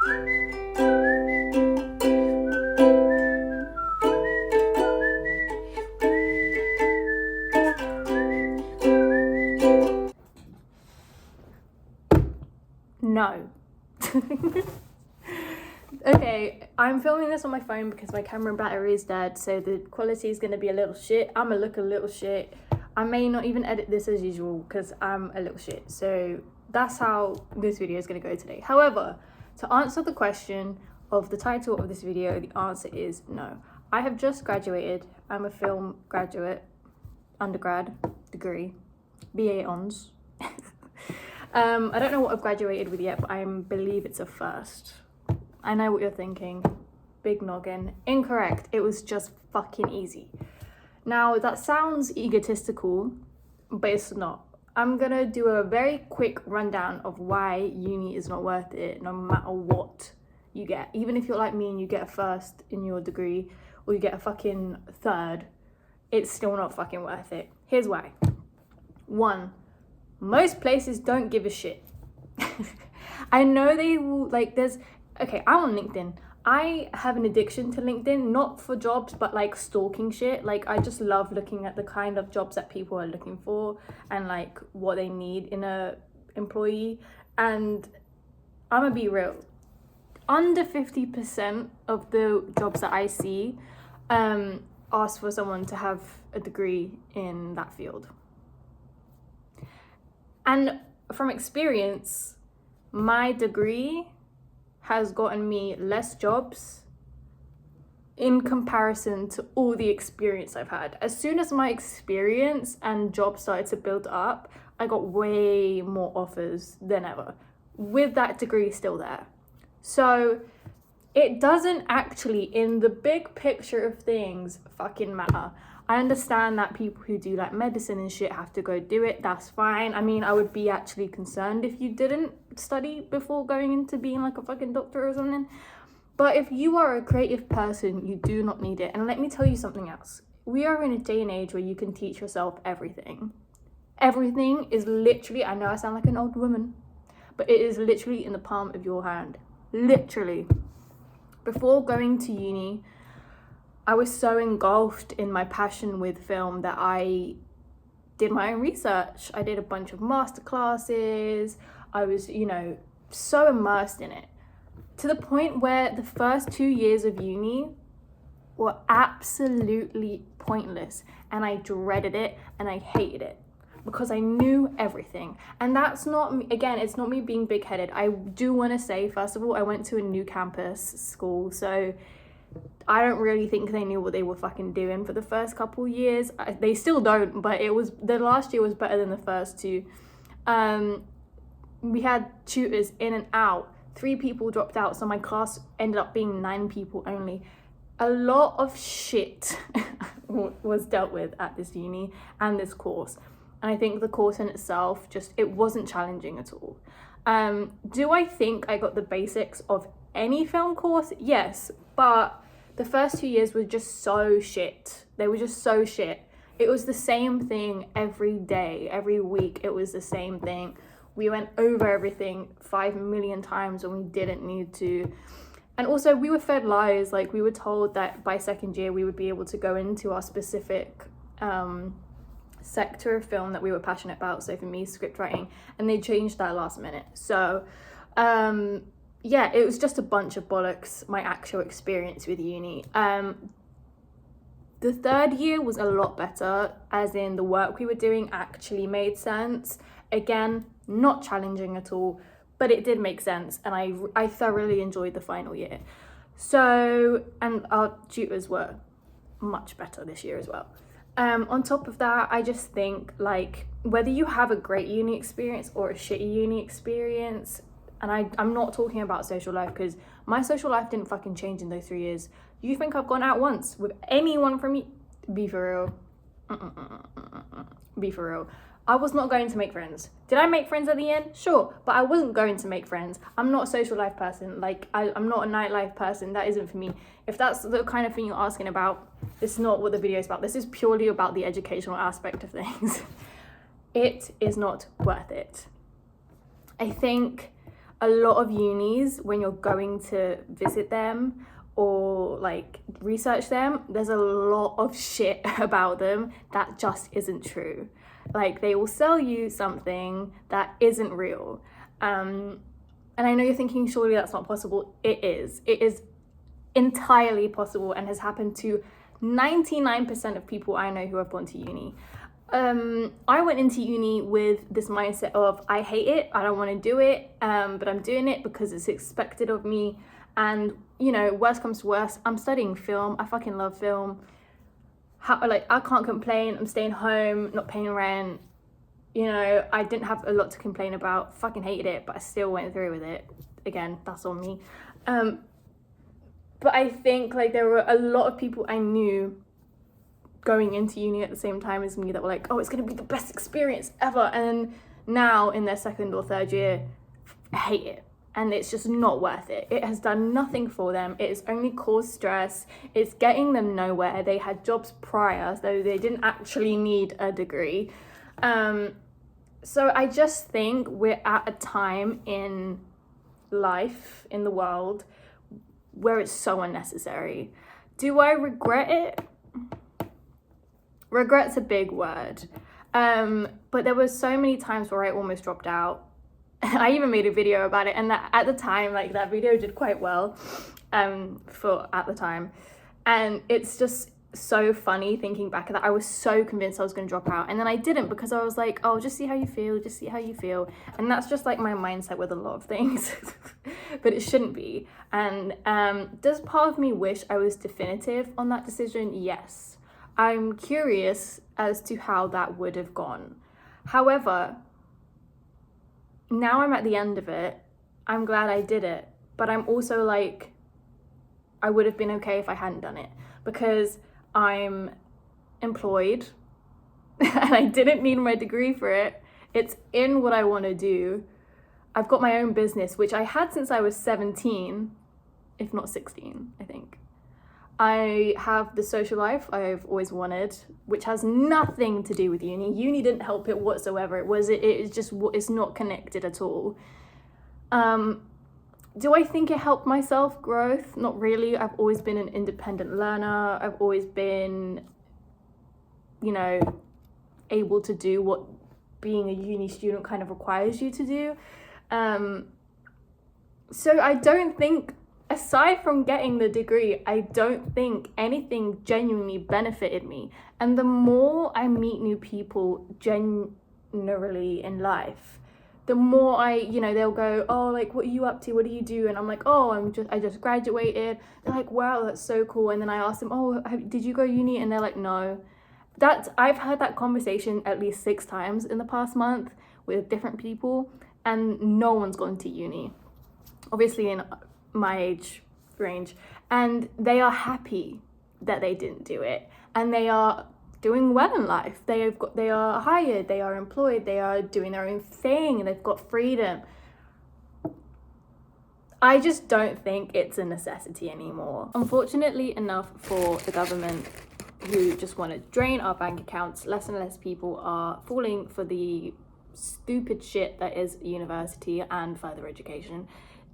No. Okay, I'm filming this on my phone because my camera battery is dead, so the quality is going to be a little shit. I'm going to look a little shit. I may not even edit this as usual because I'm a little shit. So that's how this video is going to go today. However, to answer the question of the title of this video, the answer is no. I have just graduated. I'm a film graduate, undergrad degree, BA Hons. I don't know what I've graduated with yet, but I believe it's a first. I know what you're thinking. Big noggin. Incorrect. It was just fucking easy. Now, that sounds egotistical, but it's not. I'm gonna do a very quick rundown of why uni is not worth it, no matter what you get. Even if you're like me and you get a first in your degree, or you get a fucking third, it's still not fucking worth it. Here's why. 1, most places don't give a shit. I know they will, like, okay, I'm on LinkedIn. I have an addiction to LinkedIn, not for jobs, but like stalking shit. Like, I just love looking at the kind of jobs that people are looking for and like what they need in a employee. And I'm gonna be real. Under 50% of the jobs that I see ask for someone to have a degree in that field. And from experience, my degree has gotten me less jobs in comparison to all the experience I've had. As soon as my experience and jobs started to build up, I got way more offers than ever, with that degree still there. So it doesn't actually, in the big picture of things, fucking matter. I understand that people who do like medicine and shit have to go do it. That's fine. I mean, I would be actually concerned if you didn't study before going into being like a fucking doctor or something. But if you are a creative person, you do not need it. And let me tell you something else. We are in a day and age where you can teach yourself everything. Everything is literally, I know I sound like an old woman, but it is literally in the palm of your hand. Literally. Before going to uni, I was so engulfed in my passion with film that I did my own research. I did a bunch of masterclasses. I was, so immersed in it, to the point where the first 2 years of uni were absolutely pointless, and I dreaded it and I hated it because I knew everything. And that's not me, again, it's not me being big-headed. I do want to say, first of all, I went to a new campus school, so I don't really think they knew what they were fucking doing for the first couple years. They still don't, but the last year was better than the first 2. We had tutors in and out. 3 people dropped out, so my class ended up being 9 people only. A lot of shit was dealt with at this uni and this course. And I think the course in itself, it wasn't challenging at all. Do I think I got the basics of any film course? Yes, but the first 2 years were just so shit. They were just so shit. It was the same thing every day, every week. It was the same thing. We went over everything 5 million times when we didn't need to. And also, we were fed lies. Like, we were told that by second year we would be able to go into our specific sector of film that we were passionate about. So for me, script writing, and they changed that last minute. So yeah, it was just a bunch of bollocks, my actual experience with uni. The third year was a lot better, as in the work we were doing actually made sense. Again, not challenging at all, but it did make sense, and I thoroughly enjoyed the final year. So, and our tutors were much better this year as well. On top of that, I just think, like, whether you have a great uni experience or a shitty uni experience, and I'm not talking about social life, because my social life didn't fucking change in those 3 years. You think I've gone out once with anyone from me? Be for real. Be for real. I was not going to make friends. Did I make friends at the end? Sure, but I wasn't going to make friends. I'm not a social life person. Like, I'm not a nightlife person. That isn't for me. If that's the kind of thing you're asking about, it's not what the video is about. This is purely about the educational aspect of things. It is not worth it. I think a lot of unis, when you're going to visit them or like research them, there's a lot of shit about them that just isn't true. Like, they will sell you something that isn't real. And I know you're thinking, surely that's not possible. It is entirely possible and has happened to 99% of people I know who have gone to uni. I went into uni with this mindset of, I hate it, I don't want to do it, but I'm doing it because it's expected of me. And, you know, worst comes to worst, I'm studying film. I fucking love film. I can't complain. I'm staying home, not paying rent. You know, I didn't have a lot to complain about. Fucking hated it, but I still went through with it. Again, that's on me. But I think like there were a lot of people I knew going into uni at the same time as me that were like, oh, it's going to be the best experience ever. And now in their second or third year, hate it. And it's just not worth it. It has done nothing for them. It has only caused stress. It's getting them nowhere. They had jobs prior, so they didn't actually need a degree. So I just think we're at a time in life, in the world, where it's so unnecessary. Do I regret it? Regret's a big word. But there were so many times where I almost dropped out. I even made a video about it, and that at the time, like, that video did quite well for at the time. And it's just so funny thinking back at that. I was so convinced I was going to drop out, and then I didn't, because I was like, oh, just see how you feel. And that's just like my mindset with a lot of things. But it shouldn't be. And does part of me wish I was definitive on that decision? Yes. I'm curious as to how that would have gone. However, now I'm at the end of it. I'm glad I did it, but I'm also like, I would have been okay if I hadn't done it, because I'm employed and I didn't need my degree for it. It's in what I want to do. I've got my own business, which I had since I was 17, if not 16, I think. I have the social life I've always wanted, which has nothing to do with uni. Uni didn't help it whatsoever. It's not connected at all. Do I think it helped my self-growth? Not really. I've always been an independent learner. I've always been, you know, able to do what being a uni student kind of requires you to do. So I don't think, aside from getting the degree, I don't think anything genuinely benefited me. And the more I meet new people generally in life, the more they'll go, oh, like, what are you up to? What do you do? And I'm like, oh, I just graduated. They're like, wow, that's so cool. And then I ask them, oh, did you go uni? And they're like, no. I've heard that conversation at least 6 times in the past month with different people, and no one's gone to uni. Obviously in my age range, and they are happy that they didn't do it, and they are doing well in life. They are hired, they are employed, they are doing their own thing, they've got freedom. I just don't think it's a necessity anymore. Unfortunately enough for the government, who just want to drain our bank accounts, less and less people are falling for the stupid shit that is university and further education.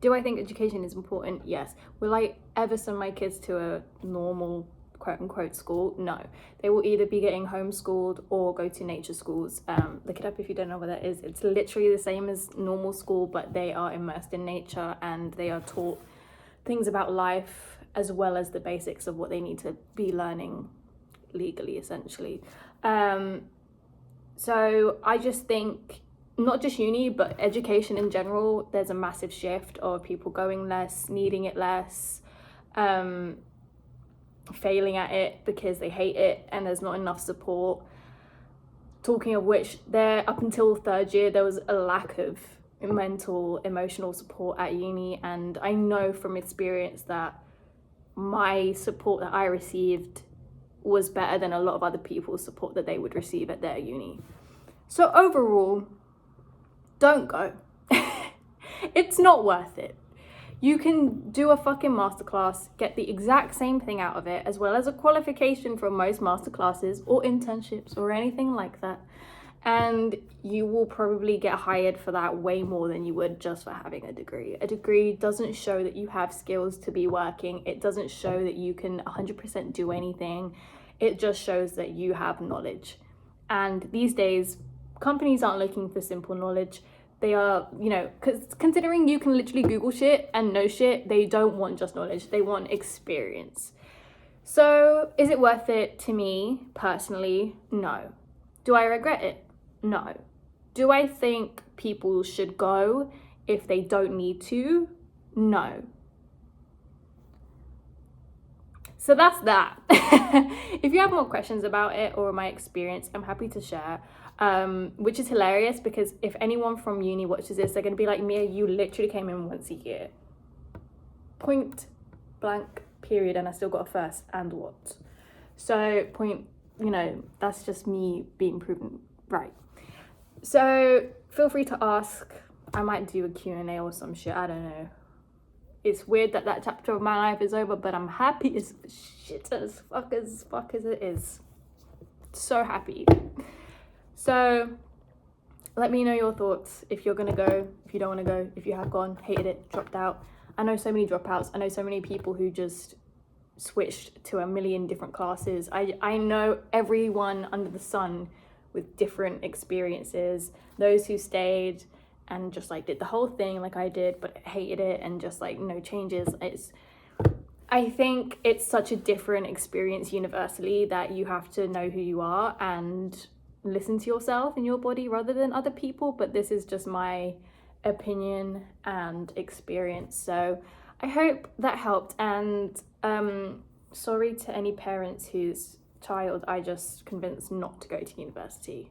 Do I think education is important? Yes. Will I ever send my kids to a normal, quote unquote, school? No. They will either be getting homeschooled or go to nature schools. Look it up if you don't know what that is. It's literally the same as normal school, but they are immersed in nature and they are taught things about life as well as the basics of what they need to be learning legally, essentially. So I just think, not just uni, but education in general, there's a massive shift of people going less, needing it less, failing at it because they hate it and there's not enough support. Talking of which, up until 3rd year, there was a lack of mental, emotional support at uni, and I know from experience that my support that I received was better than a lot of other people's support that they would receive at their uni. So overall, don't go. It's not worth it. You can do a fucking masterclass, get the exact same thing out of it, as well as a qualification from most masterclasses or internships or anything like that. And you will probably get hired for that way more than you would just for having a degree. A degree doesn't show that you have skills to be working. It doesn't show that you can 100% do anything. It just shows that you have knowledge. And these days, companies aren't looking for simple knowledge. They are, you know, considering you can literally Google shit and know shit, they don't want just knowledge. They want experience. So is it worth it to me personally? No. Do I regret it? No. Do I think people should go if they don't need to? No. So that's that. If you have more questions about it or my experience, I'm happy to share. Which is hilarious because if anyone from uni watches this, they're going to be like, Mia, you literally came in once a year. Point blank period, and I still got a first and what? So you know, that's just me being proven right. So feel free to ask. I might do a Q&A or some shit, I don't know. It's weird that that chapter of my life is over, but I'm happy as shit as fuck as it is. So happy. So let me know your thoughts, if you're gonna go, if you don't want to go, if you have gone, hated it, dropped out. I know so many dropouts. I know so many people who just switched to a million different classes. I know everyone under the sun with different experiences. Those who stayed and just like did the whole thing like I did but hated it and just like no changes. I think it's such a different experience universally that you have to know who you are and listen to yourself and your body rather than other people. But this is just my opinion and experience, so I hope that helped. And sorry to any parents whose child I just convinced not to go to university.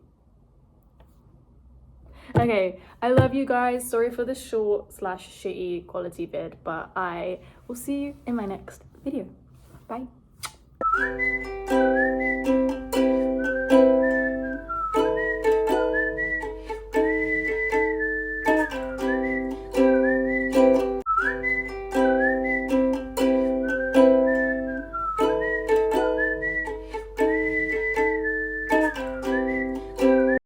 Okay, I love you guys. Sorry for the short / shitty quality vid, but I will see you in my next video. Bye.